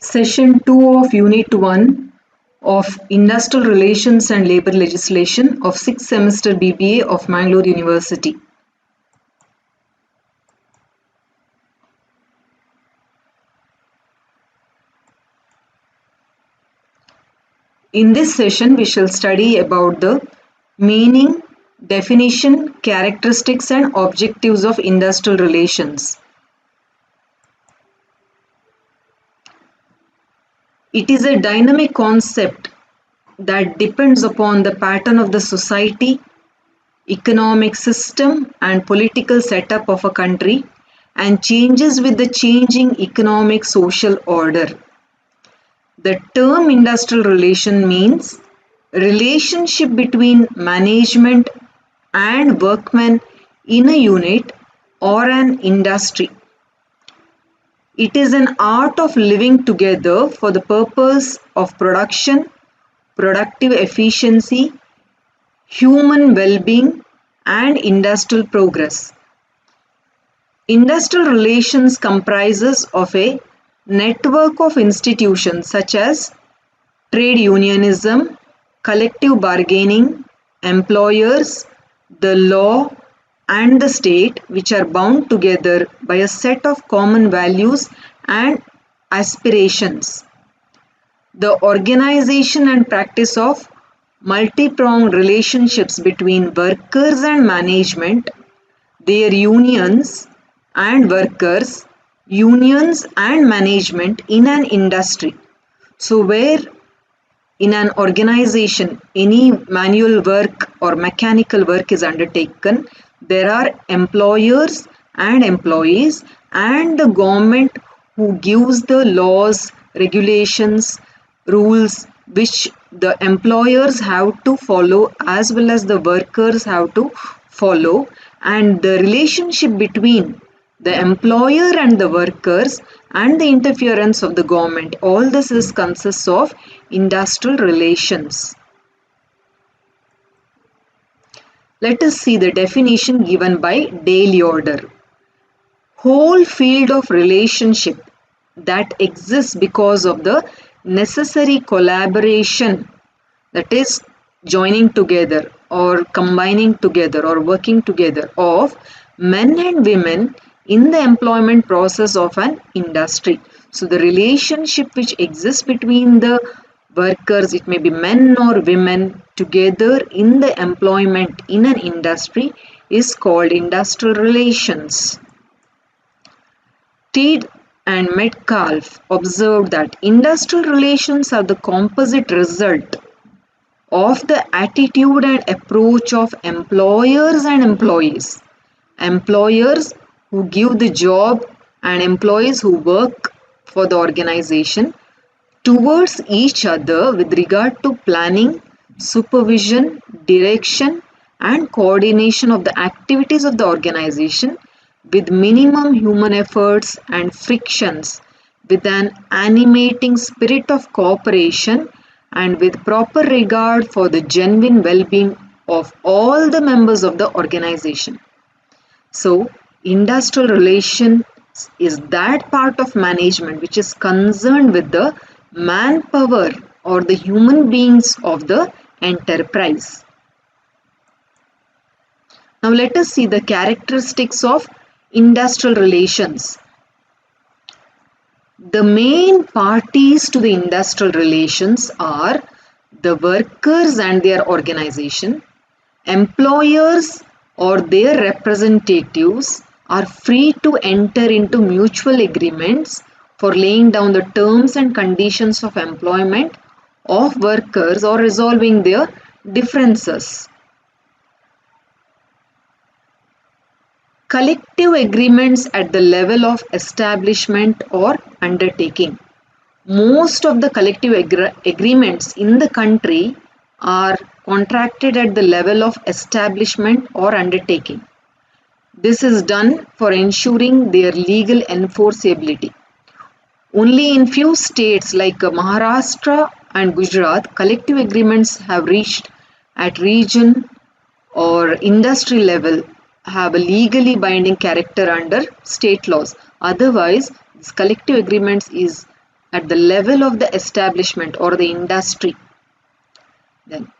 Session 2 of Unit 1 of Industrial Relations and Labour Legislation of 6th semester BBA of Mangalore University. In this session, we shall study about the meaning, definition, characteristics and objectives of industrial relations. It is a dynamic concept that depends upon the pattern of the society, economic system and political setup of a country and changes with the changing economic social order. The term industrial relation means relationship between management and workmen in a unit or an industry. It is an art of living together for the purpose of production, productive efficiency, human well-being and industrial progress. Industrial relations comprises of a network of institutions such as trade unionism, collective bargaining, employers, the law and the state, which are bound together by a set of common values and aspirations. The organization and practice of multi-pronged relationships between workers and management, their unions and workers, unions and management in an industry. So where in an organization any manual work or mechanical work is undertaken, there are employers and employees and the government who gives the laws, regulations, rules which the employers have to follow as well as the workers have to follow, and the relationship between the employer and the workers and the interference of the government. All this consists of industrial relations. Let us see the definition given by Daily Order. Whole field of relationship that exists because of the necessary collaboration, that is joining together or combining together or working together of men and women in the employment process of an industry. So the relationship which exists between the workers, it may be men or women, together in the employment in an industry is called industrial relations. Teed and Metcalfe observed that industrial relations are the composite result of the attitude and approach of employers and employees. Employers who give the job and employees who work for the organization towards each other with regard to planning, supervision, direction and coordination of the activities of the organization with minimum human efforts and frictions, with an animating spirit of cooperation and with proper regard for the genuine well-being of all the members of the organization. So, industrial relations is that part of management which is concerned with the manpower or the human beings of the enterprise. Now let us see the characteristics of industrial relations. The main parties to the industrial relations are the workers and their organization, employers or their representatives are free to enter into mutual agreements for laying down the terms and conditions of employment of workers or resolving their differences. Collective agreements at the level of establishment or undertaking. Most of the collective agreements in the country are contracted at the level of establishment or undertaking. This is done for ensuring their legal enforceability. Only in few states like Maharashtra and Gujarat, collective agreements have reached at region or industry level have a legally binding character under state laws. Otherwise, this collective agreements is at the level of the establishment or the industry. Then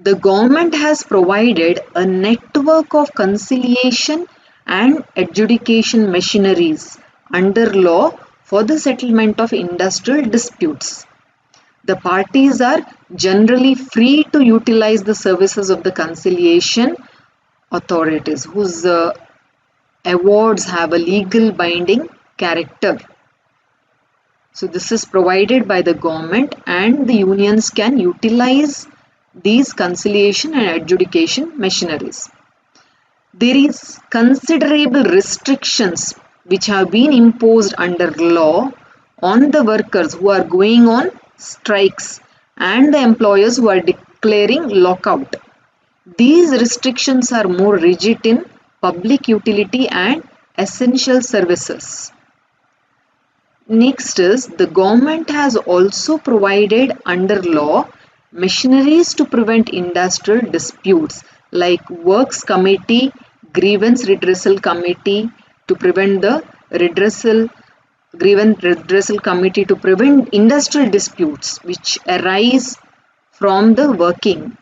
the government has provided a network of conciliation and adjudication machineries under law for the settlement of industrial disputes. The parties are generally free to utilize the services of the conciliation authorities whose awards have a legal binding character. So this is provided by the government, and the unions can utilize these conciliation and adjudication machineries. There is considerable restrictions which have been imposed under law on the workers who are going on strikes and the employers who are declaring lockout. These restrictions are more rigid in public utility and essential services. Next is, the government has also provided under law machineries to prevent industrial disputes like works committee, grievance redressal committee to prevent the grievance redressal committee to prevent industrial disputes which arise from the working.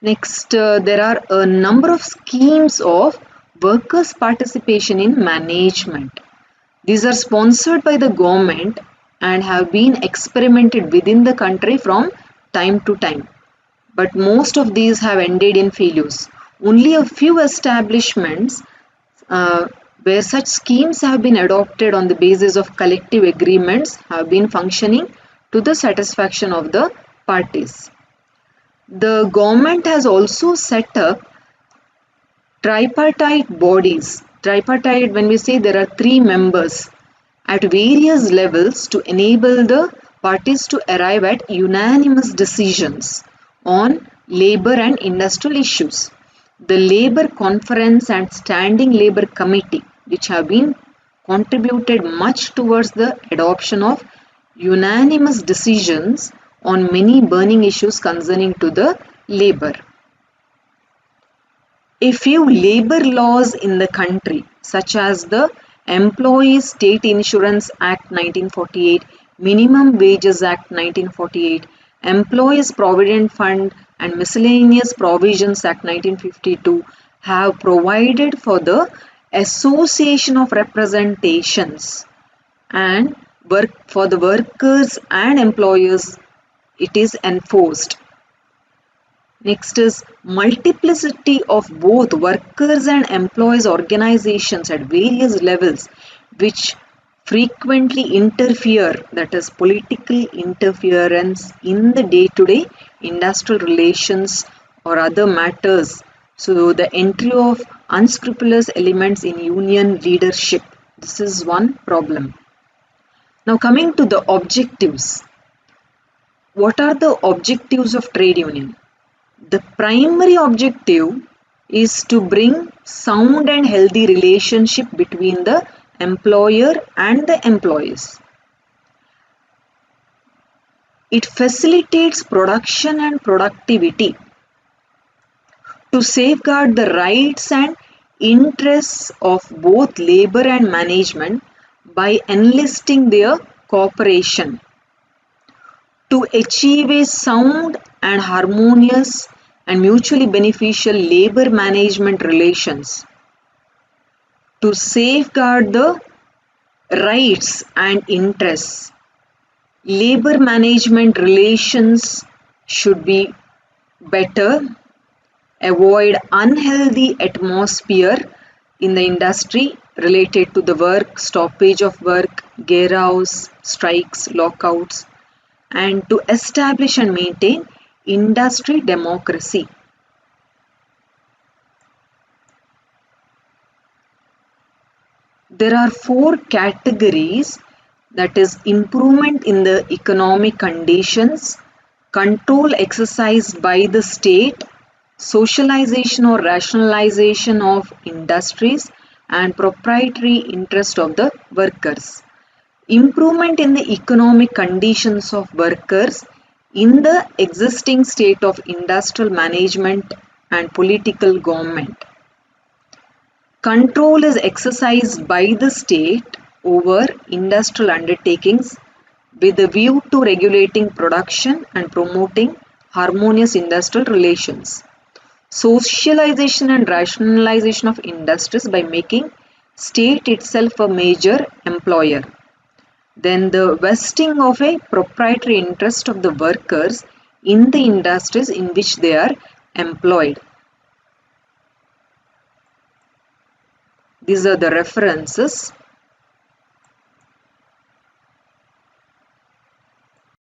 Next, there are a number of schemes of workers' participation in management. These are sponsored by the government and have been experimented within the country from time to time. But most of these have ended in failures. Only a few establishments where such schemes have been adopted on the basis of collective agreements have been functioning to the satisfaction of the parties. The government has also set up tripartite bodies. Tripartite, when we say there are three members at various levels to enable the parties to arrive at unanimous decisions on labor and industrial issues. The Labour Conference and Standing Labour Committee, which have been contributed much towards the adoption of unanimous decisions on many burning issues concerning to the labour. A few labour laws in the country, such as the Employees State Insurance Act 1948, Minimum Wages Act 1948, Employees Provident Fund and Miscellaneous Provisions Act 1952, have provided for the association of representations and work for the workers and employers. It is enforced. Next is multiplicity of both workers and employees organizations at various levels which frequently interfere, that is political interference in the day-to-day industrial relations or other matters. So the entry of unscrupulous elements in union leadership, this is one problem. Now coming to the objectives. What are the objectives of trade union? The primary objective is to bring sound and healthy relationship between the employer and the employees. It facilitates production and productivity to safeguard the rights and interests of both labor and management by enlisting their cooperation to achieve a sound and harmonious and mutually beneficial labor management relations, to safeguard the rights and interests. Labor management relations should be better, avoid unhealthy atmosphere in the industry related to the work, stoppage of work, gearhouse, strikes, lockouts, and to establish and maintain industry democracy. There are four categories, that is improvement in the economic conditions, control exercised by the state, socialization or rationalization of industries, and proprietary interest of the workers. Improvement in the economic conditions of workers in the existing state of industrial management and political government. Control is exercised by the state over industrial undertakings with a view to regulating production and promoting harmonious industrial relations. Socialization and rationalization of industries by making state itself a major employer. Then the vesting of a proprietary interest of the workers in the industries in which they are employed. These are the references.